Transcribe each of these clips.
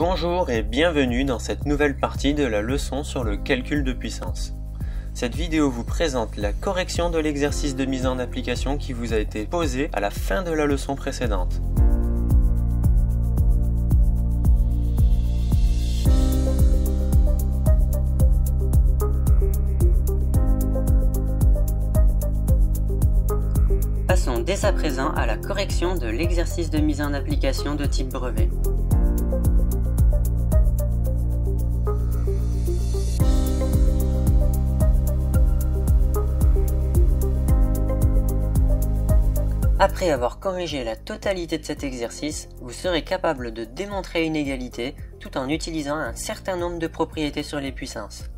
Bonjour et bienvenue dans cette nouvelle partie de la leçon sur le calcul de puissance. Cette vidéo vous présente la correction de l'exercice de mise en application qui vous a été posé à la fin de la leçon précédente. Passons dès à présent à la correction de l'exercice de mise en application de type brevet. Après avoir corrigé la totalité de cet exercice, vous serez capable de démontrer une égalité tout en utilisant un certain nombre de propriétés sur les puissances.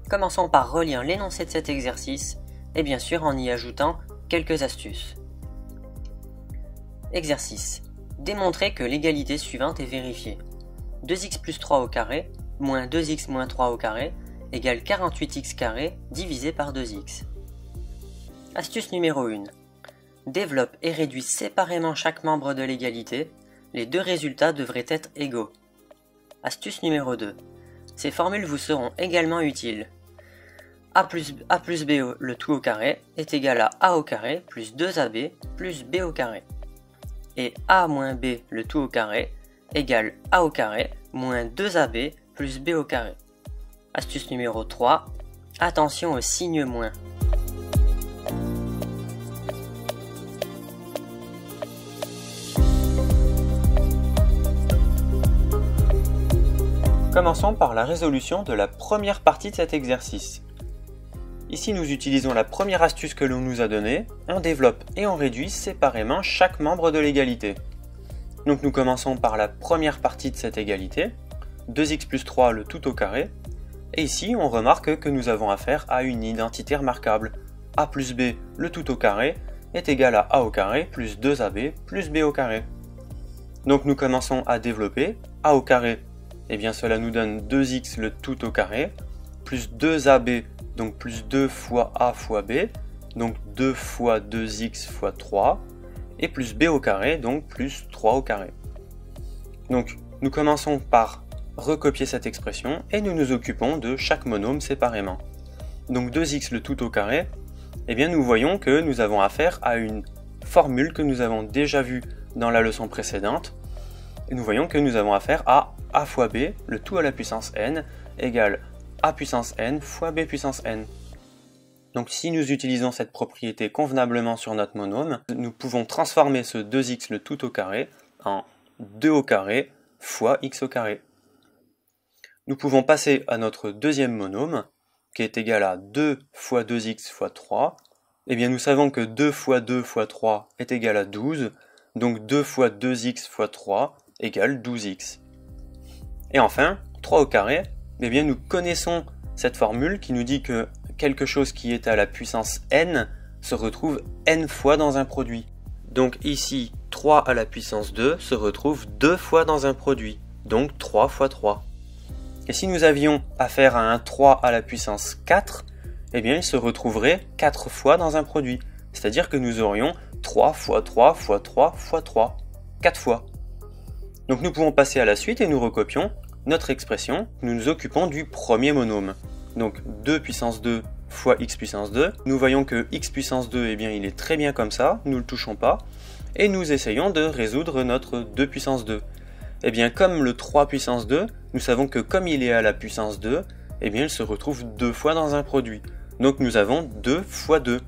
Commençons par relire l'énoncé de cet exercice et bien sûr en y ajoutant quelques astuces. Exercice. Démontrer que l'égalité suivante est vérifiée. 2x plus 3 au carré moins 2x moins 3 au carré égale 48x carré divisé par 2x. Astuce numéro 1. Développe et réduis séparément chaque membre de l'égalité. Les deux résultats devraient être égaux. Astuce numéro 2. Ces formules vous seront également utiles. A plus B le tout au carré est égal à A au carré plus 2AB plus B au carré. Et A moins B le tout au carré égale A au carré moins 2AB plus B au carré. Astuce numéro 3. Attention au signe moins. Commençons par la résolution de la première partie de cet exercice. Ici, nous utilisons la première astuce que l'on nous a donnée, on développe et on réduit séparément chaque membre de l'égalité. Donc nous commençons par la première partie de cette égalité, 2x plus 3 le tout au carré, et ici on remarque que nous avons affaire à une identité remarquable. A plus B le tout au carré est égal à A au carré plus 2AB plus B au carré. Donc nous commençons à développer, A au carré, et bien cela nous donne 2x le tout au carré, plus 2AB, donc plus 2 fois A fois B, donc 2 fois 2x fois 3, et plus B au carré, donc plus 3 au carré. Donc nous commençons par recopier cette expression, et nous nous occupons de chaque monôme séparément. Donc 2x le tout au carré, et bien nous voyons que nous avons affaire à une formule que nous avons déjà vue dans la leçon précédente, et nous voyons que nous avons affaire à A fois B, le tout à la puissance n, égale A puissance n fois B puissance n. Donc si nous utilisons cette propriété convenablement sur notre monôme, nous pouvons transformer ce 2x le tout au carré en 2 au carré fois x au carré. Nous pouvons passer à notre deuxième monôme, qui est égal à 2 fois 2x fois 3. Eh bien nous savons que 2 fois 2 fois 3 est égal à 12, donc 2 fois 2x fois 3 égale 12x. Et enfin, 3 au carré, eh bien nous connaissons cette formule qui nous dit que quelque chose qui est à la puissance n se retrouve n fois dans un produit. Donc ici, 3 à la puissance 2 se retrouve 2 fois dans un produit, donc 3 fois 3. Et si nous avions affaire à un 3 à la puissance 4, eh bien il se retrouverait 4 fois dans un produit. C'est-à-dire que nous aurions 3 fois 3 fois 3 fois 3, 4 fois. Donc nous pouvons passer à la suite et nous recopions notre expression, nous nous occupons du premier monôme. Donc 2 puissance 2 fois x puissance 2. Nous voyons que x puissance 2, eh bien, il est très bien comme ça, nous ne le touchons pas. Et nous essayons de résoudre notre 2 puissance 2. Eh bien, comme le 3 puissance 2, nous savons que comme il est à la puissance 2, eh bien, il se retrouve 2 fois dans un produit. Donc nous avons 2 fois 2.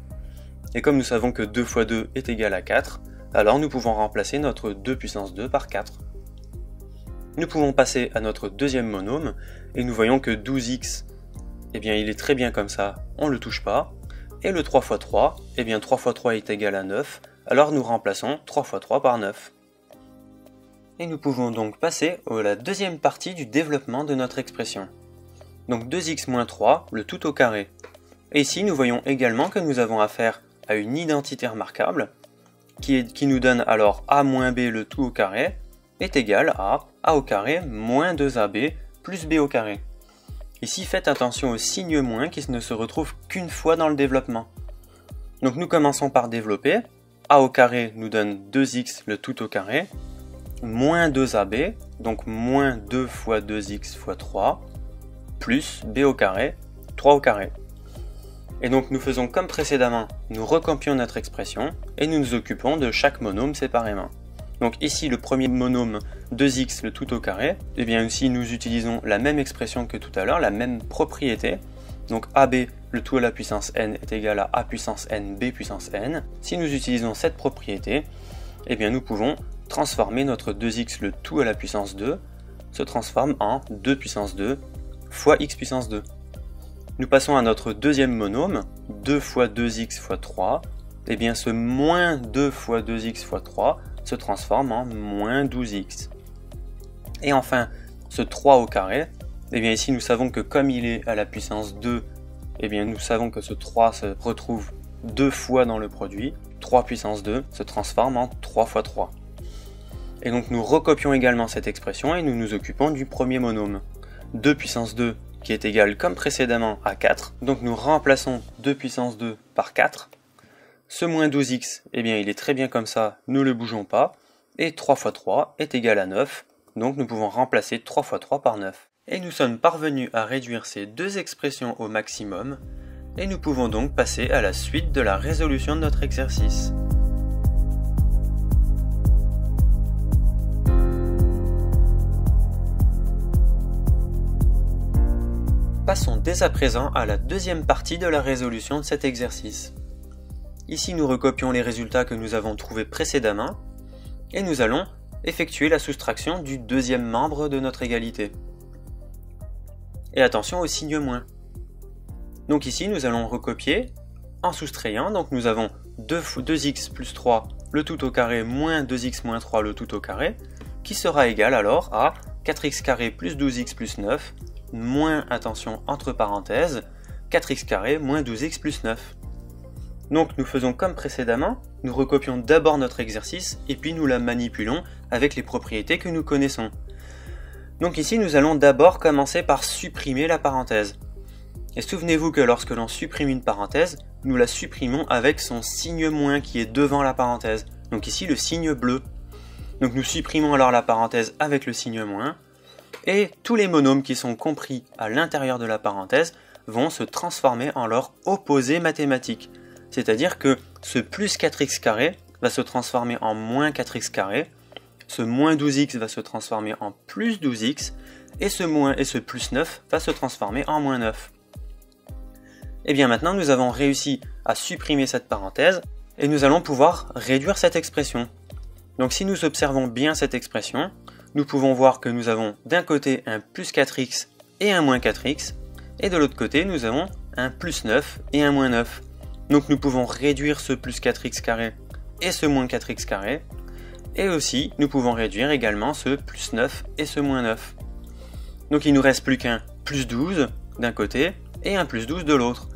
Et comme nous savons que 2 fois 2 est égal à 4, alors nous pouvons remplacer notre 2 puissance 2 par 4. Nous pouvons passer à notre deuxième monôme, et nous voyons que 12x, eh bien il est très bien comme ça, on ne le touche pas. Et le 3 fois 3, eh bien 3 fois 3 est égal à 9, alors nous remplaçons 3 fois 3 par 9. Et nous pouvons donc passer à la deuxième partie du développement de notre expression. Donc 2x moins 3, le tout au carré. Et ici nous voyons également que nous avons affaire à une identité remarquable, qui nous donne alors a moins b le tout au carré, est égal à a au carré moins 2ab plus b au carré. Ici, faites attention au signe moins qui ne se retrouve qu'une fois dans le développement. Donc nous commençons par développer. A au carré nous donne 2x le tout au carré. moins 2ab, donc moins 2 fois 2x fois 3, plus b au carré, 3 au carré. Et donc nous faisons comme précédemment, nous recopions notre expression et nous nous occupons de chaque monôme séparément. Donc ici le premier monôme 2x le tout au carré, et bien ici nous utilisons la même expression que tout à l'heure, la même propriété. Donc ab le tout à la puissance n est égal à a puissance n b puissance n. Si nous utilisons cette propriété, et bien nous pouvons transformer notre 2x le tout à la puissance 2 se transforme en 2 puissance 2 fois x puissance 2. Nous passons à notre deuxième monôme, 2 fois 2x fois 3, et bien ce moins 2 fois 2x fois 3 se transforme en moins 12x. Et enfin, ce 3 au carré, et bien ici nous savons que comme il est à la puissance 2, et bien nous savons que ce 3 se retrouve 2 fois dans le produit, 3 puissance 2 se transforme en 3 fois 3. Et donc nous recopions également cette expression et nous nous occupons du premier monôme. 2 puissance 2 qui est égal comme précédemment à 4. Donc nous remplaçons 2 puissance 2 par 4. Ce moins 12x, eh bien il est très bien comme ça, nous ne le bougeons pas. Et 3 fois 3 est égal à 9. Donc nous pouvons remplacer 3 fois 3 par 9. Et nous sommes parvenus à réduire ces deux expressions au maximum. Et nous pouvons donc passer à la suite de la résolution de notre exercice. Passons dès à présent à la deuxième partie de la résolution de cet exercice. Ici nous recopions les résultats que nous avons trouvés précédemment et nous allons effectuer la soustraction du deuxième membre de notre égalité. Et attention au signe moins. Donc ici nous allons recopier en soustrayant, donc nous avons 2x plus 3 le tout au carré moins 2x moins 3 le tout au carré qui sera égal alors à 4x carré plus 12x plus 9 moins, attention, entre parenthèses, 4x carré moins 12x plus 9. Donc nous faisons comme précédemment, nous recopions d'abord notre exercice et puis nous la manipulons avec les propriétés que nous connaissons. Donc ici nous allons d'abord commencer par supprimer la parenthèse. Et souvenez-vous que lorsque l'on supprime une parenthèse, nous la supprimons avec son signe moins qui est devant la parenthèse. Donc ici le signe bleu. Donc nous supprimons alors la parenthèse avec le signe moins. Et tous les monômes qui sont compris à l'intérieur de la parenthèse vont se transformer en leur opposé mathématique. C'est-à-dire que ce plus 4x carré va se transformer en moins 4x carré, ce moins 12x va se transformer en plus 12x, et ce moins et ce plus 9 va se transformer en moins 9. Et bien maintenant nous avons réussi à supprimer cette parenthèse, et nous allons pouvoir réduire cette expression. Donc si nous observons bien cette expression, nous pouvons voir que nous avons d'un côté un plus 4x et un moins 4x, et de l'autre côté nous avons un plus 9 et un moins 9. Donc nous pouvons réduire ce plus 4x carré et ce moins 4x carré, et aussi nous pouvons réduire également ce plus 9 et ce moins 9. Donc il ne nous reste plus qu'un plus 12 d'un côté et un plus 12 de l'autre,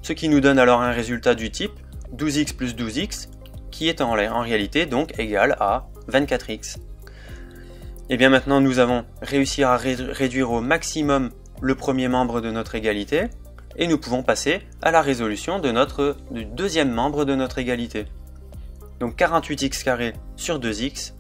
ce qui nous donne alors un résultat du type 12x plus 12x, qui est en réalité donc égal à 24x. Et bien maintenant nous avons réussi à réduire au maximum le premier membre de notre égalité et nous pouvons passer à la résolution du deuxième membre de notre égalité. Donc 48x carré sur 2x.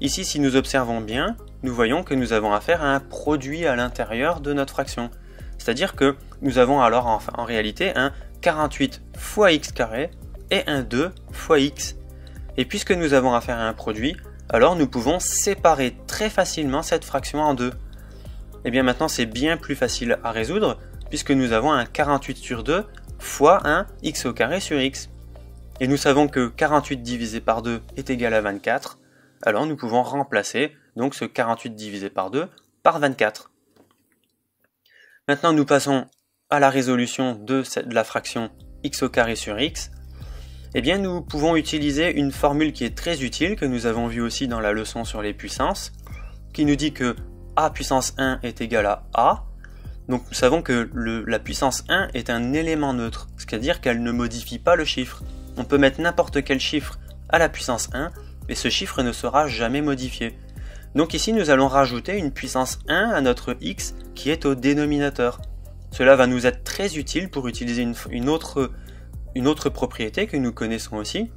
Ici si nous observons bien, nous voyons que nous avons affaire à un produit à l'intérieur de notre fraction. C'est-à-dire que nous avons alors en réalité un 48 fois x carré et un 2 fois x. Et puisque nous avons affaire à un produit, alors nous pouvons séparer très facilement cette fraction en deux. Et bien maintenant c'est bien plus facile à résoudre puisque nous avons un 48 sur 2 fois un x au carré sur x. Et nous savons que 48 divisé par 2 est égal à 24, alors nous pouvons remplacer donc ce 48 divisé par 2 par 24. Maintenant nous passons à la résolution de la fraction x au carré sur x. Eh bien nous pouvons utiliser une formule qui est très utile, que nous avons vu aussi dans la leçon sur les puissances, qui nous dit que a puissance 1 est égal à a. Donc nous savons que la puissance 1 est un élément neutre, c'est-à-dire qu'elle ne modifie pas le chiffre. On peut mettre n'importe quel chiffre à la puissance 1, et ce chiffre ne sera jamais modifié. Donc ici nous allons rajouter une puissance 1 à notre x qui est au dénominateur. Cela va nous être très utile pour utiliser une autre propriété que nous connaissons aussi,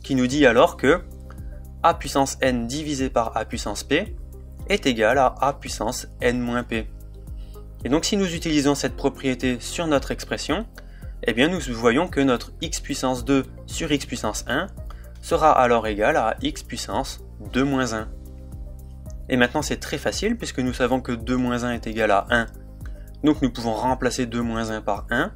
qui nous dit alors que a puissance n divisé par a puissance p est égal à a puissance n moins p. Et donc si nous utilisons cette propriété sur notre expression, eh bien nous voyons que notre x puissance 2 sur x puissance 1 sera alors égal à x puissance 2 moins 1. Et maintenant c'est très facile puisque nous savons que 2 moins 1 est égal à 1. Donc nous pouvons remplacer 2 moins 1 par 1.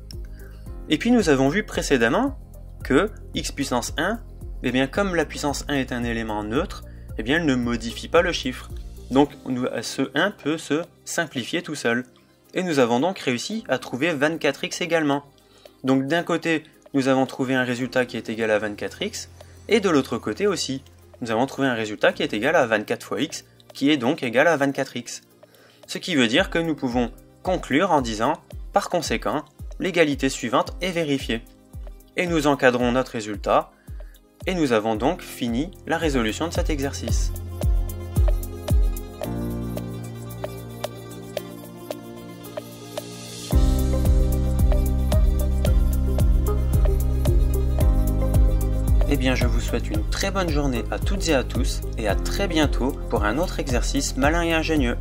Et puis nous avons vu précédemment que x puissance 1, eh bien comme la puissance 1 est un élément neutre, eh bien elle ne modifie pas le chiffre. Donc ce 1 peut se simplifier tout seul. Et nous avons donc réussi à trouver 24x également. Donc d'un côté, nous avons trouvé un résultat qui est égal à 24x, et de l'autre côté aussi, nous avons trouvé un résultat qui est égal à 24 fois x, qui est donc égal à 24x. Ce qui veut dire que nous pouvons conclure en disant, par conséquent, l'égalité suivante est vérifiée. Et nous encadrons notre résultat, et nous avons donc fini la résolution de cet exercice. Eh bien, je vous souhaite une très bonne journée à toutes et à tous, et à très bientôt pour un autre exercice malin et ingénieux.